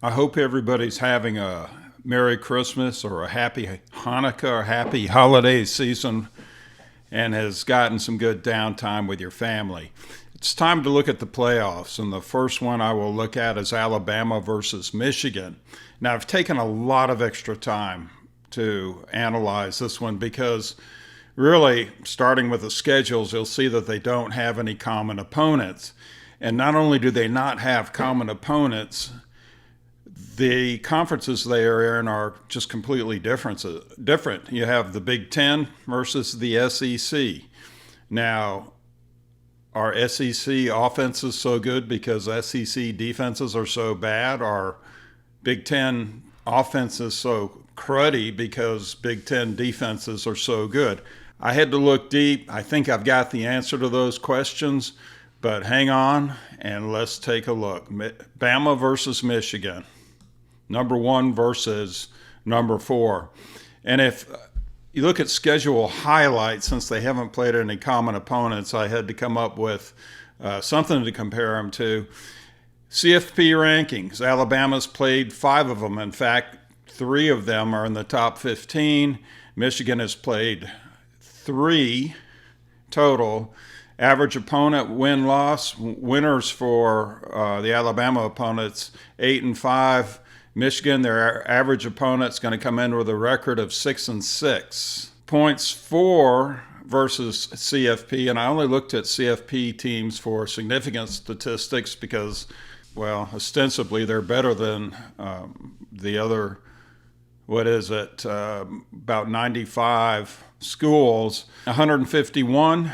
I hope everybody's having a Merry Christmas or a Happy Hanukkah or Happy Holiday season and has gotten some good downtime with your family. It's time to look at the playoffs, and the first one I will look at is Alabama versus Michigan. Now, I've taken a lot of extra time to analyze this one because really, starting with the schedules, you'll see that they don't have any common opponents. And not only do they not have common opponents, the conferences they are in are just completely different. You have the Big Ten versus the SEC. Now, are SEC offenses so good because SEC defenses are so bad? Are Big Ten offenses so cruddy because Big Ten defenses are so good? I had to look deep. I think I've got the answer to those questions, but hang on and let's take a look. Bama versus Michigan. Number 1 versus number 4. And if you look at schedule highlights, since they haven't played any common opponents, I had to come up with something to compare them to. CFP rankings. Alabama's played 5 of them. In fact, 3 of them are in the top 15. Michigan has played 3 total. Average opponent win-loss. Winners for the Alabama opponents, 8-5. Michigan, their average opponent's going to come in with a record of 6-6. Points for versus CFP, and I only looked at CFP teams for significant statistics because, well, ostensibly they're better than the other, about 95 schools. 151,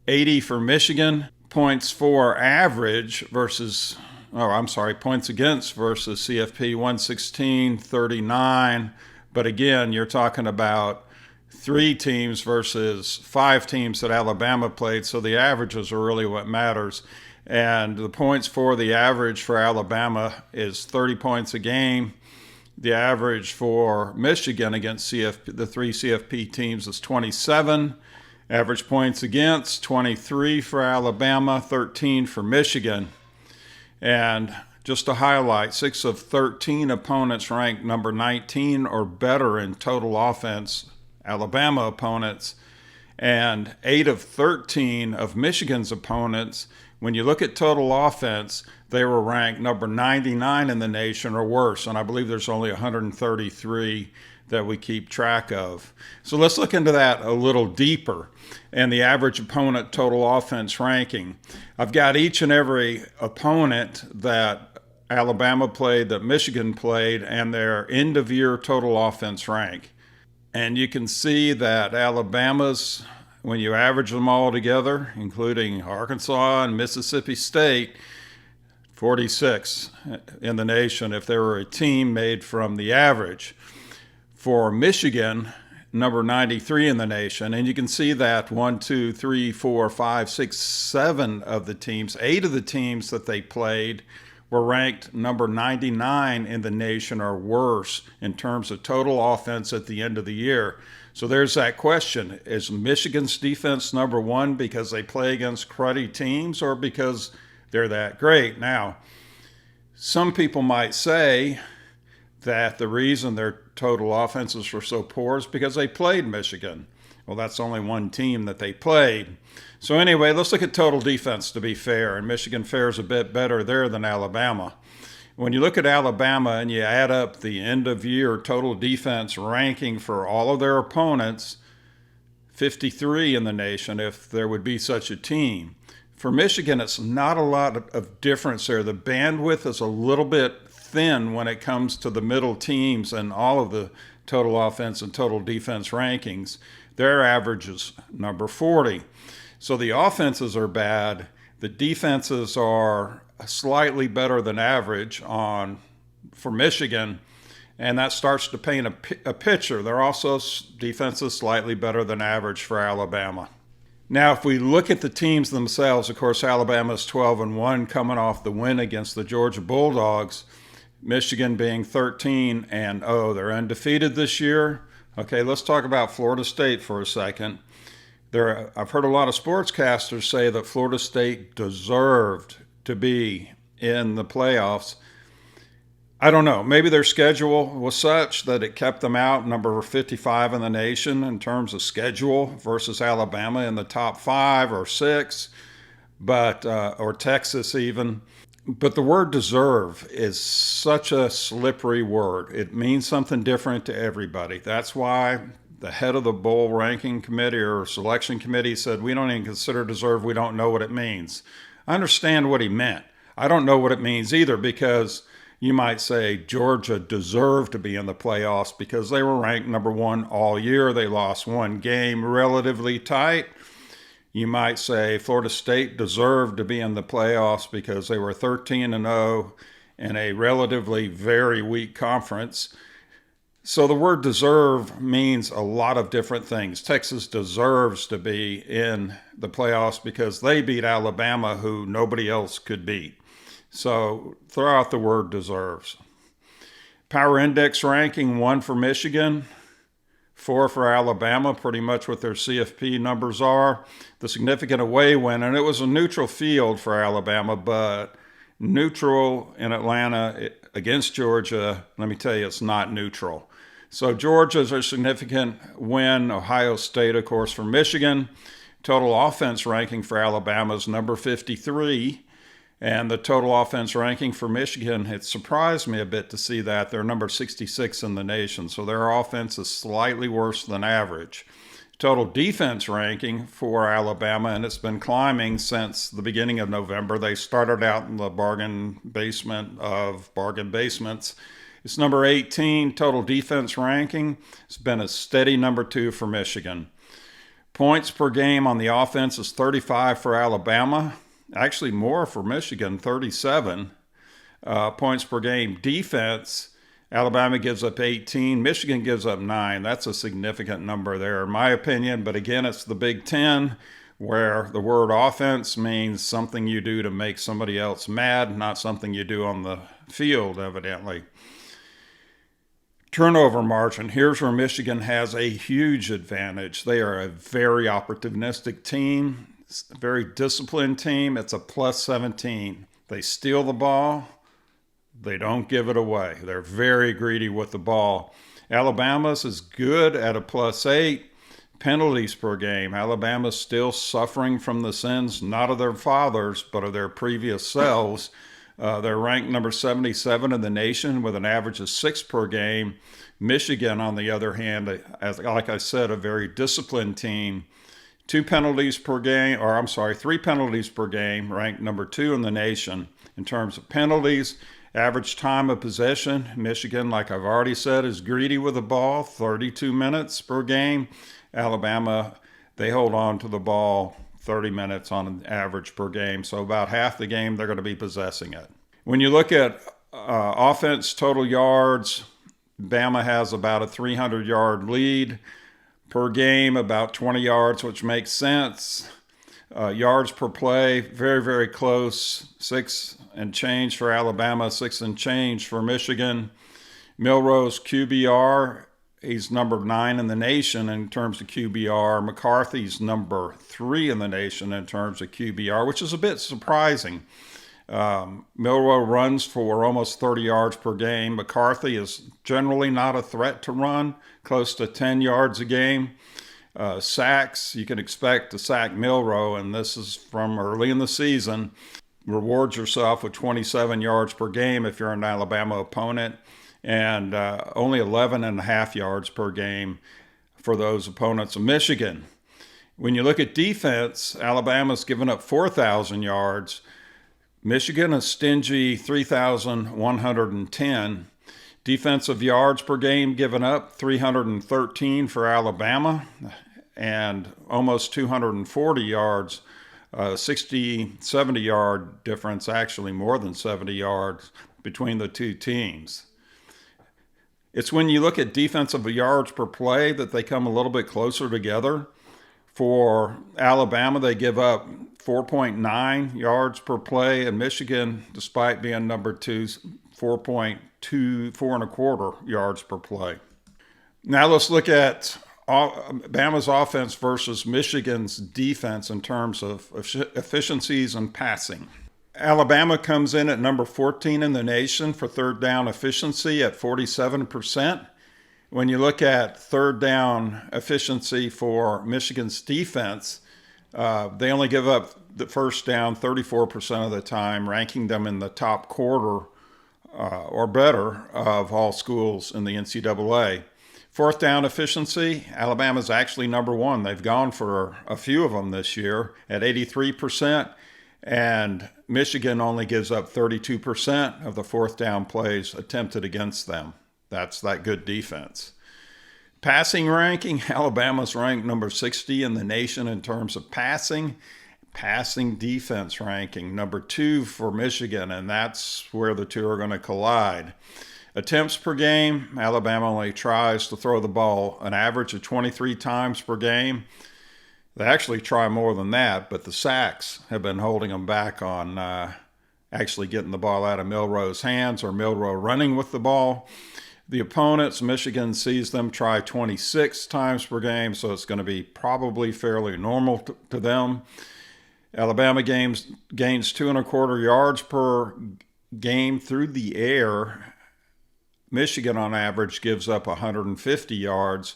80 for Michigan. Points for average versus points against versus CFP, 116, 39. But again, you're talking about 3 teams versus 5 teams that Alabama played, so the averages are really what matters. And the points for the average for Alabama is 30 points a game. The average for Michigan against the 3 CFP teams is 27. Average points against, 23 for Alabama, 13 for Michigan. And just to highlight, 6 of 13 opponents ranked number 19 or better in total offense, Alabama opponents, and 8 of 13 of Michigan's opponents, when you look at total offense, they were ranked number 99 in the nation or worse, and I believe there's only 133 that we keep track of. So let's look into that a little deeper and the average opponent total offense ranking. I've got each and every opponent that Alabama played, that Michigan played, and their end-of-year total offense rank. And you can see that Alabama's, when you average them all together, including Arkansas and Mississippi State, 46 in the nation if they were a team made from the average. For Michigan, number 93 in the nation, and you can see that 1, 2, 3, 4, 5, 6, 7 of the teams, 8 of the teams that they played were ranked number 99 in the nation or worse in terms of total offense at the end of the year. So there's that question. Is Michigan's defense number 1 because they play against cruddy teams or because they're that great? Now, some people might say that the reason their total offenses were so poor is because they played Michigan. Well, that's only one team that they played. So anyway, let's look at total defense to be fair, and Michigan fares a bit better there than Alabama. When you look at Alabama and you add up the end-of-year total defense ranking for all of their opponents, 53 in the nation if there would be such a team. For Michigan, it's not a lot of difference there. The bandwidth is a little bit thin when it comes to the middle teams and all of the total offense and total defense rankings. Their average is number 40. So the offenses are bad. The defenses are slightly better than average for Michigan, and that starts to paint a picture. They're also defenses slightly better than average for Alabama. Now, if we look at the teams themselves, of course, Alabama's 12-1 coming off the win against the Georgia Bulldogs. Michigan being 13-0. They're undefeated this year. Okay, let's talk about Florida State for a second. I've heard a lot of sportscasters say that Florida State deserved to be in the playoffs. I don't know. Maybe their schedule was such that it kept them out, number 55 in the nation in terms of schedule versus Alabama in the top 5 or 6, but or Texas even. But the word deserve is such a slippery word. It means something different to everybody. That's why the head of the bowl ranking committee or selection committee said, we don't even consider deserve. We don't know what it means. I understand what he meant. I don't know what it means either, because you might say Georgia deserved to be in the playoffs because they were ranked number 1 all year. They lost 1 game relatively tight. You might say Florida State deserved to be in the playoffs because they were 13-0 in a relatively very weak conference. So the word deserve means a lot of different things. Texas deserves to be in the playoffs because they beat Alabama, who nobody else could beat. So throw out the word deserves. Power index ranking, 1 for Michigan, 4 for Alabama, pretty much what their CFP numbers are. The significant away win, and it was a neutral field for Alabama, but neutral in Atlanta against Georgia, let me tell you, it's not neutral. So Georgia's a significant win. Ohio State, of course, for Michigan. Total offense ranking for Alabama is number 53. And the total offense ranking for Michigan, it surprised me a bit to see that. They're number 66 in the nation, so their offense is slightly worse than average. Total defense ranking for Alabama, and it's been climbing since the beginning of November. They started out in the bargain basement of bargain basements. It's number 18. Total defense ranking, it's been a steady number 2 for Michigan. Points per game on the offense is 35 for Alabama. Actually more for Michigan, 37 points per game. Defense, Alabama gives up 18. Michigan gives up 9. That's a significant number there, in my opinion. But again, it's the Big Ten, where the word offense means something you do to make somebody else mad, not something you do on the field, evidently. Turnover margin. Here's where Michigan has a huge advantage. They are a very opportunistic team. A very disciplined team. It's a plus 17. They steal the ball. They don't give it away. They're very greedy with the ball. Alabama's is good at a plus 8. Penalties per game. Alabama's still suffering from the sins, not of their fathers, but of their previous selves. They're ranked number 77 in the nation with an average of 6 per game. Michigan, on the other hand, like I said, a very disciplined team. 3 penalties per game, ranked number 2 in the nation in terms of penalties. Average time of possession, Michigan, like I've already said, is greedy with the ball, 32 minutes per game. Alabama, they hold on to the ball 30 minutes on an average per game, so about half the game they're going to be possessing it. When you look at offense total yards, Bama has about a 300-yard lead. Per game, about 20 yards, which makes sense. Yards per play, very, very close. 6 and change for Alabama, 6 and change for Michigan. Milroe's QBR, he's number 9 in the nation in terms of QBR. McCarthy's number 3 in the nation in terms of QBR, which is a bit surprising. Milroe runs for almost 30 yards per game. McCarthy is generally not a threat to run, close to 10 yards a game. Sacks, you can expect to sack Milroe, and this is from early in the season. Reward yourself with 27 yards per game if you're an Alabama opponent, and only 11.5 yards per game for those opponents of Michigan. When you look at defense, Alabama's given up 4,000 yards. Michigan is stingy, 3,110. Defensive yards per game given up, 313 for Alabama, and almost 240 yards, 70 yard difference, actually more than 70 yards between the two teams. It's when you look at defensive yards per play that they come a little bit closer together. For Alabama, they give up 4.9 yards per play, and Michigan, despite being number 2, 4.25 yards per play. Now let's look at Bama's offense versus Michigan's defense in terms of efficiencies and passing. Alabama comes in at number 14 in the nation for third down efficiency at 47%. When you look at third down efficiency for Michigan's defense, they only give up the first down 34% of the time, ranking them in the top quarter or better of all schools in the NCAA. Fourth down efficiency, Alabama's actually number one. They've gone for a few of them this year at 83%, and Michigan only gives up 32% of the fourth down plays attempted against them. That's that good defense. Passing ranking, Alabama's ranked number 60 in the nation in terms of passing. Passing defense ranking, number 2 for Michigan, and that's where the two are going to collide. Attempts per game, Alabama only tries to throw the ball an average of 23 times per game. They actually try more than that, but the sacks have been holding them back on actually getting the ball out of Milroe's hands or Milroe running with the ball. The opponents, Michigan sees them try 26 times per game, so it's going to be probably fairly normal to them. Alabama gains 2.25 yards per game through the air. Michigan, on average, gives up 150 yards.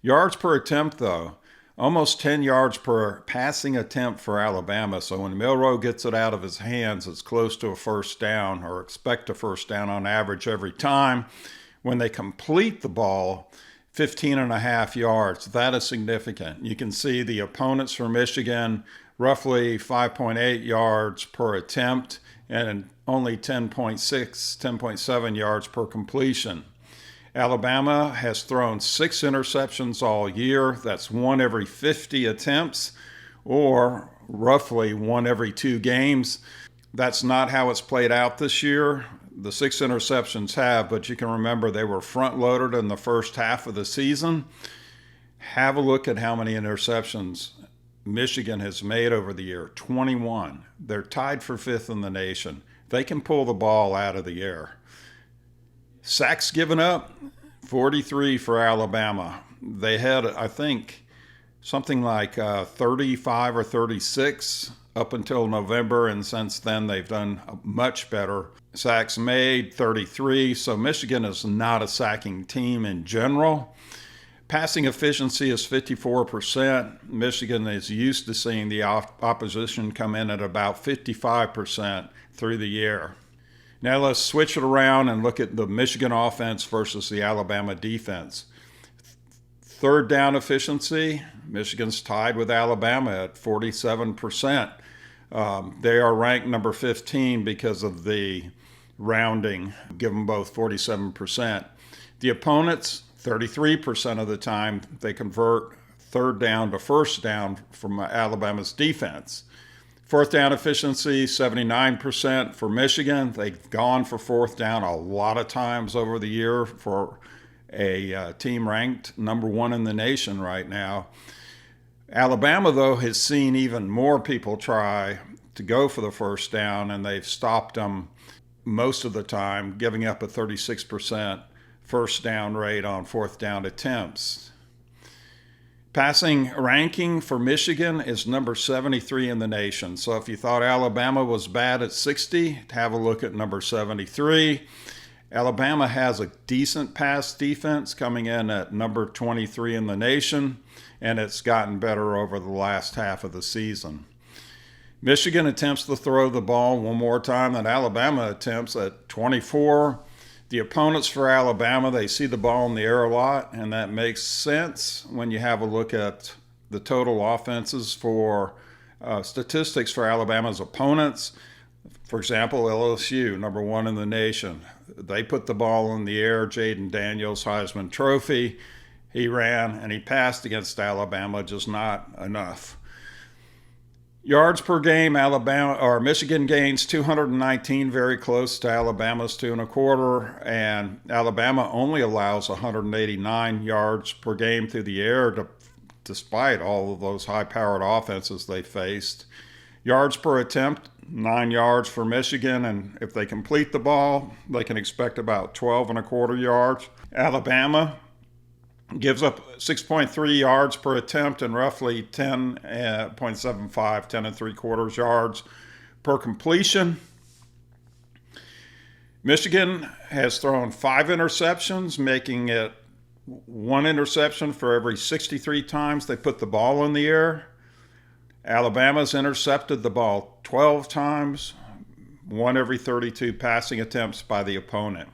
Yards per attempt, though, almost 10 yards per passing attempt for Alabama. So when Milroe gets it out of his hands, it's close to a first down, or expect a first down on average every time. When they complete the ball, 15.5 yards. That is significant. You can see the opponents for Michigan, roughly 5.8 yards per attempt, and only 10.7 yards per completion. Alabama has thrown 6 interceptions all year. That's 1 every 50 attempts, or roughly 1 every 2 games. That's not how it's played out this year. The 6 interceptions have, but you can remember they were front-loaded in the first half of the season. Have a look at how many interceptions Michigan has made over the year, 21. They're tied for 5th in the nation. They can pull the ball out of the air. Sacks given up, 43 for Alabama. They had, I think, something like 35 or 36 up until November, and since then they've done much better. Sacks made, 33, so Michigan is not a sacking team in general. Passing efficiency is 54%. Michigan is used to seeing the opposition come in at about 55% through the year. Now let's switch it around and look at the Michigan offense versus the Alabama defense. Third down efficiency, Michigan's tied with Alabama at 47%. They are ranked number 15 because of the rounding, give them both 47%. The opponents, 33% of the time, they convert third down to first down from Alabama's defense. Fourth down efficiency, 79% for Michigan. They've gone for fourth down a lot of times over the year for a team ranked number 1 in the nation right now. Alabama, though, has seen even more people try to go for the first down, and they've stopped them most of the time, giving up a 36% first down rate on fourth down attempts. Passing ranking for Michigan is number 73 in the nation. So if you thought Alabama was bad at 60, have a look at number 73. Alabama has a decent pass defense, coming in at number 23 in the nation, and it's gotten better over the last half of the season. Michigan attempts to throw the ball one more time than Alabama attempts at 24. The opponents for Alabama, they see the ball in the air a lot, and that makes sense when you have a look at the total offenses for statistics for Alabama's opponents. For example, LSU, number 1 in the nation. They put the ball in the air. Jaden Daniels, Heisman Trophy. He ran and he passed against Alabama, just not enough. Yards per game, Michigan gains 219, very close to Alabama's 2.25, and Alabama only allows 189 yards per game through the air, despite all of those high-powered offenses they faced. Yards per attempt, 9 yards for Michigan, and if they complete the ball, they can expect about 12.25 yards. Alabama gives up 6.3 yards per attempt and roughly 10.75, 10.75 yards Per completion, Michigan has thrown 5 interceptions, making it 1 interception for every 63 times they put the ball in the air. Alabama's intercepted the ball 12 times, 1 every 32 passing attempts by the opponent.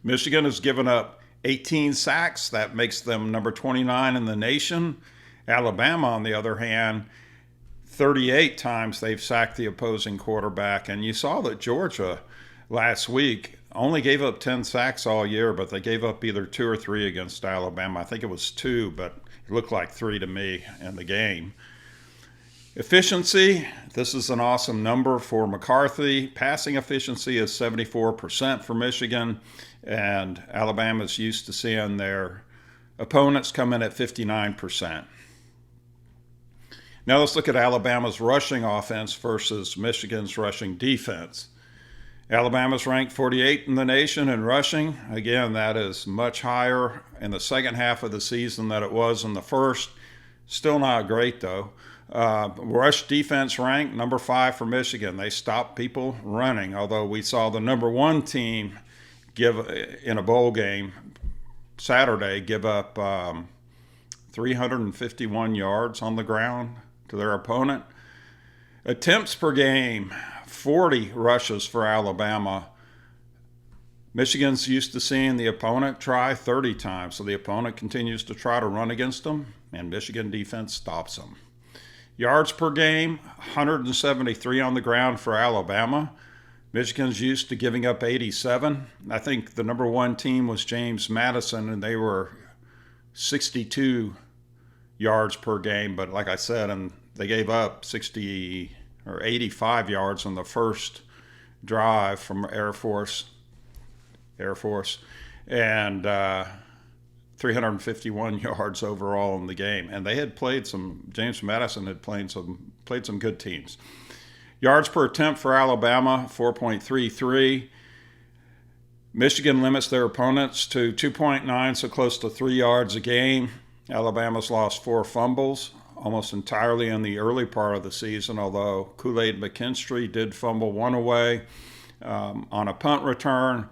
Michigan has given up 18 sacks. That makes them number 29 in the nation. Alabama, on the other hand, 38 times they've sacked the opposing quarterback. And you saw that Georgia last week only gave up 10 sacks all year, but they gave up either 2 or 3 against Alabama. I think it was 2, but it looked like 3 to me in the game. Efficiency, this is an awesome number for McCarthy. Passing efficiency is 74% for Michigan, and Alabama's used to seeing their opponents come in at 59%. Now let's look at Alabama's rushing offense versus Michigan's rushing defense. Alabama's ranked 48 in the nation in rushing. Again, that is much higher in the second half of the season than it was in the first. Still not great, though. Rush defense ranked number 5 for Michigan. They stopped people running, although we saw the number 1 team in a bowl game Saturday give up 351 yards on the ground to their opponent. Attempts per game, 40 rushes for Alabama. Michigan's used to seeing the opponent try 30 times, so the opponent continues to try to run against them, and Michigan defense stops them. Yards per game, 173 on the ground for Alabama. Michigan's used to giving up 87. I think the number 1 team was James Madison, and they were 62 yards per game. But like I said, and they gave up 60 or 85 yards on the first drive from Air Force, and 351 yards overall in the game. And they had played James Madison had played some good teams. Yards per attempt for Alabama, 4.33. Michigan limits their opponents to 2.9, so close to 3 yards a game. Alabama's lost 4 fumbles, almost entirely in the early part of the season, although Kool-Aid McKinstry did fumble 1 away on a punt return.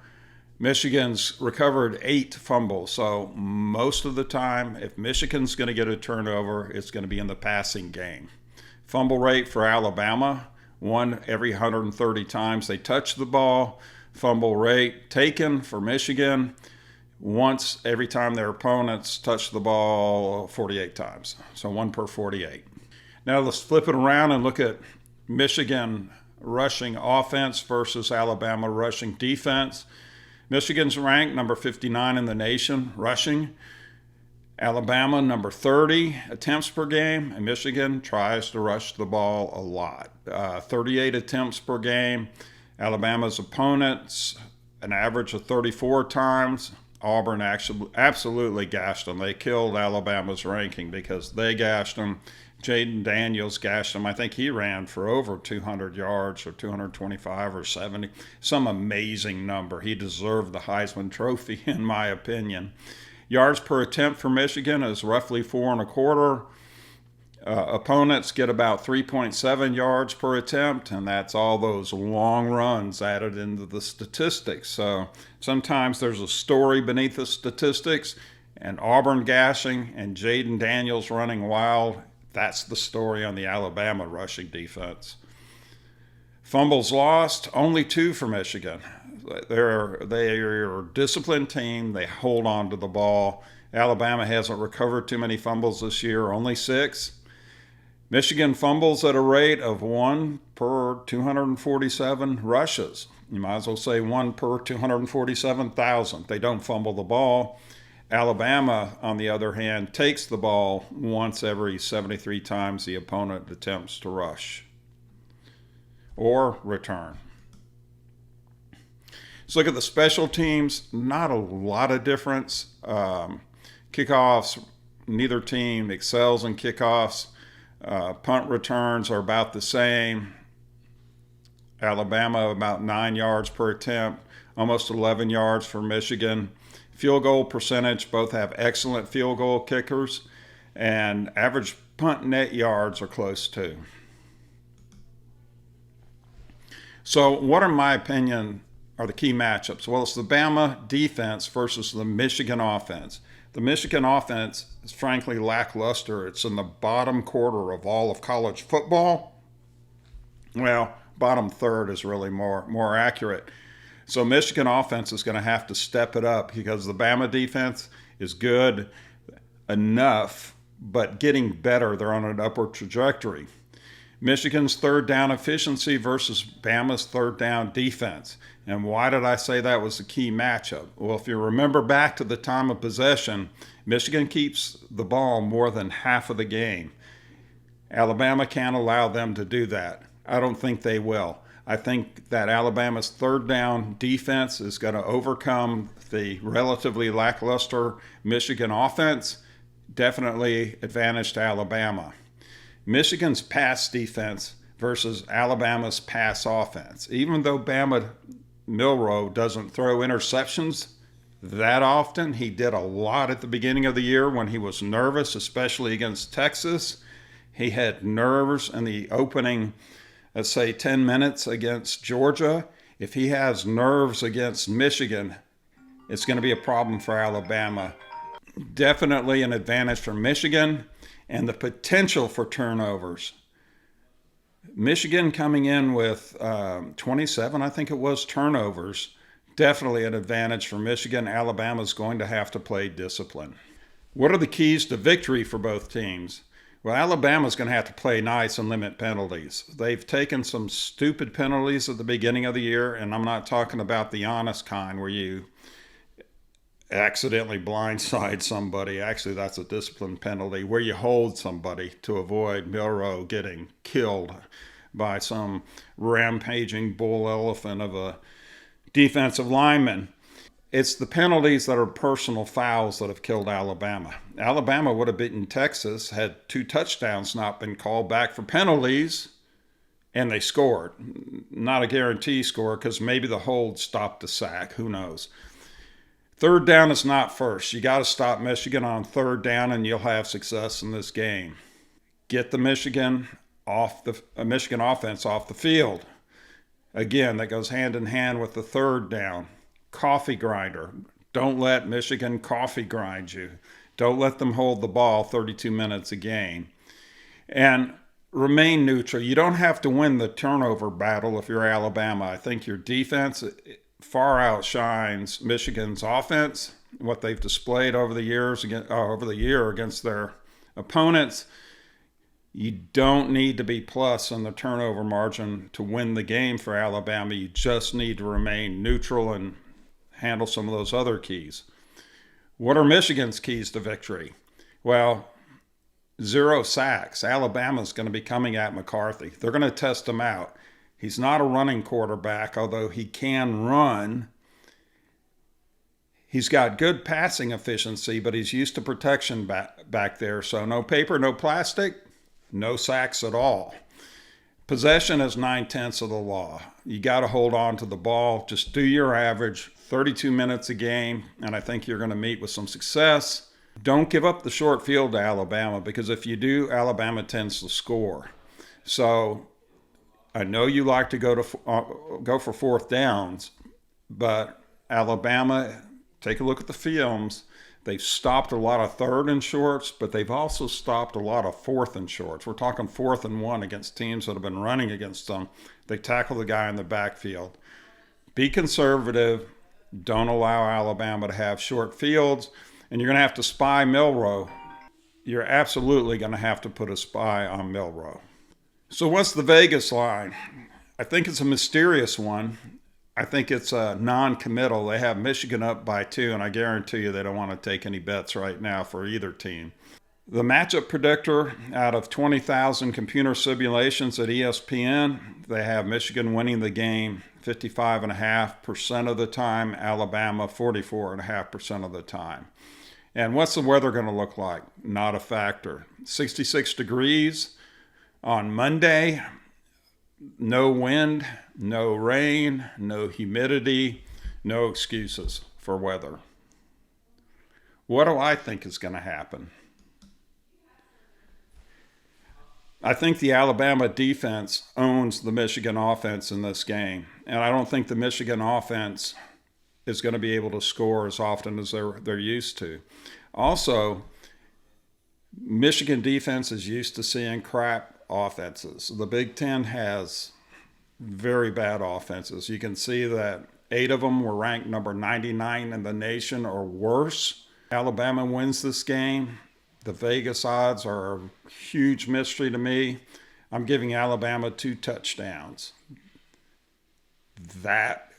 Michigan's recovered 8 fumbles, so most of the time, if Michigan's going to get a turnover, it's going to be in the passing game. Fumble rate for Alabama, 1 every 130 times they touch the ball. Fumble rate taken for Michigan, once every time their opponents touch the ball 48 times, so 1 per 48. Now let's flip it around and look at Michigan rushing offense versus Alabama rushing defense. Michigan's ranked number 59 in the nation rushing. Alabama number 30 attempts per game, and Michigan tries to rush the ball a lot. 38 attempts per game. Alabama's opponents an average of 34 times. Auburn actually absolutely gashed them. They killed Alabama's ranking because they gashed them. Jaden Daniels gashed him. I think he ran for over 200 yards or 225 or 70. Some amazing number. He deserved the Heisman Trophy, in my opinion. Yards per attempt for Michigan is roughly 4.25. Opponents get about 3.7 yards per attempt, and that's all those long runs added into the statistics. So sometimes there's a story beneath the statistics, and Auburn gashing and Jaden Daniels running wild. That's the story on the Alabama rushing defense. Fumbles lost, only 2 for Michigan. They're a disciplined team. They hold on to the ball. Alabama hasn't recovered too many fumbles this year, only 6. Michigan fumbles at a rate of 1 per 247 rushes. You might as well say 1 per 247,000. They don't fumble the ball. Alabama, on the other hand, takes the ball once every 73 times the opponent attempts to rush or return. Let's look at the special teams. Not a lot of difference. Kickoffs, neither team excels in kickoffs. Punt returns are about the same. Alabama about 9 yards per attempt, almost 11 yards for Michigan. Field goal percentage, both have excellent field goal kickers, and average punt net yards are close too. So what, in my opinion, are the key matchups? Well, it's the Bama defense versus the Michigan offense. The Michigan offense is frankly lackluster. It's in the bottom quarter of all of college football. Well, bottom third is really more accurate. So Michigan offense is going to have to step it up because the Bama defense is good enough, but getting better. They're on an upward trajectory. Michigan's third down efficiency versus Bama's third down defense. And why did I say that was the key matchup? Well, if you remember back to the time of possession, Michigan keeps the ball more than half of the game. Alabama can't allow them to do that. I don't think they will. I think that Alabama's third down defense is going to overcome the relatively lackluster Michigan offense. Definitely advantage to Alabama. Michigan's pass defense versus Alabama's pass offense. Even though Milroe doesn't throw interceptions that often, he did a lot at the beginning of the year when he was nervous, especially against Texas. He had nerves in the opening, let's say, 10 minutes against Georgia. If he has nerves against Michigan, it's going to be a problem for Alabama. Definitely an advantage for Michigan. And the potential for turnovers. Michigan coming in with 27, I think it was, turnovers. Definitely an advantage for Michigan. Alabama's going to have to play discipline. What are the keys to victory for both teams? Well, Alabama's going to have to play nice and limit penalties. They've taken some stupid penalties at the beginning of the year, and I'm not talking about the honest kind where you accidentally blindside somebody. Actually, that's a discipline penalty where you hold somebody to avoid Milroe getting killed by some rampaging bull elephant of a defensive lineman. It's the penalties that are personal fouls that have killed Alabama. Alabama would have beaten Texas had 2 touchdowns not been called back for penalties, and they scored. Not a guarantee score because maybe the hold stopped the sack. Who knows? Third down is not first. You got to stop Michigan on third down and you'll have success in this game. Get the Michigan offense off the field. Again, that goes hand in hand with the third down. Coffee grinder. Don't let Michigan coffee grind you. Don't let them hold the ball 32 minutes a game. And remain neutral. You don't have to win the turnover battle if you're Alabama. I think your defense far outshines Michigan's offense, what they've displayed over the year against their opponents. You don't need to be plus on the turnover margin to win the game for Alabama. You just need to remain neutral and handle some of those other keys. What are Michigan's keys to victory? Well, 0 sacks. Alabama's going to be coming at McCarthy. They're going to test him out. He's not a running quarterback, although he can run. He's got good passing efficiency, but he's used to protection back there. So no paper, no plastic, no sacks at all. Possession is 9/10 of the law. You got to hold on to the ball. Just do your average 32 minutes a game, and I think you're going to meet with some success. Don't give up the short field to Alabama, because if you do, Alabama tends to score. So I know you like to go for fourth downs, but Alabama, take a look at the films. They've stopped a lot of third and shorts, but they've also stopped a lot of fourth and shorts. We're talking 4th and 1 against teams that have been running against them. They tackle the guy in the backfield. Be conservative. Don't allow Alabama to have short fields. And you're going to have to spy Milroe. You're absolutely going to have to put a spy on Milroe. So what's the Vegas line? I think it's a mysterious one. I think it's a non-committal. They have Michigan up by 2, and I guarantee you they don't want to take any bets right now for either team. The matchup predictor out of 20,000 computer simulations at ESPN, they have Michigan winning the game 55.5% of the time, Alabama 44.5% of the time. And what's the weather going to look like? Not a factor. 66 degrees on Monday. No wind, no rain, no humidity, no excuses for weather. What do I think is going to happen? I think the Alabama defense owns the Michigan offense in this game. And I don't think the Michigan offense is going to be able to score as often as they're used to. Also, Michigan defense is used to seeing crap offenses. The Big Ten has very bad offenses. You can see that 8 of them were ranked number 99 in the nation or worse. Alabama wins this game. The Vegas odds are a huge mystery to me. I'm giving Alabama 2 touchdowns. That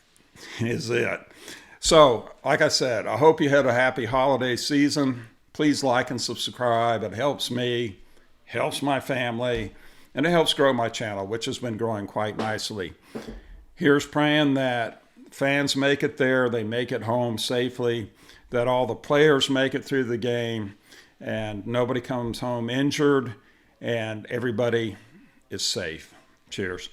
is it. So, like I said, I hope you had a happy holiday season. Please like and subscribe. It helps me, helps my family, and it helps grow my channel, which has been growing quite nicely. Here's praying that fans make it there, they make it home safely, that all the players make it through the game, and nobody comes home injured, and everybody is safe. Cheers.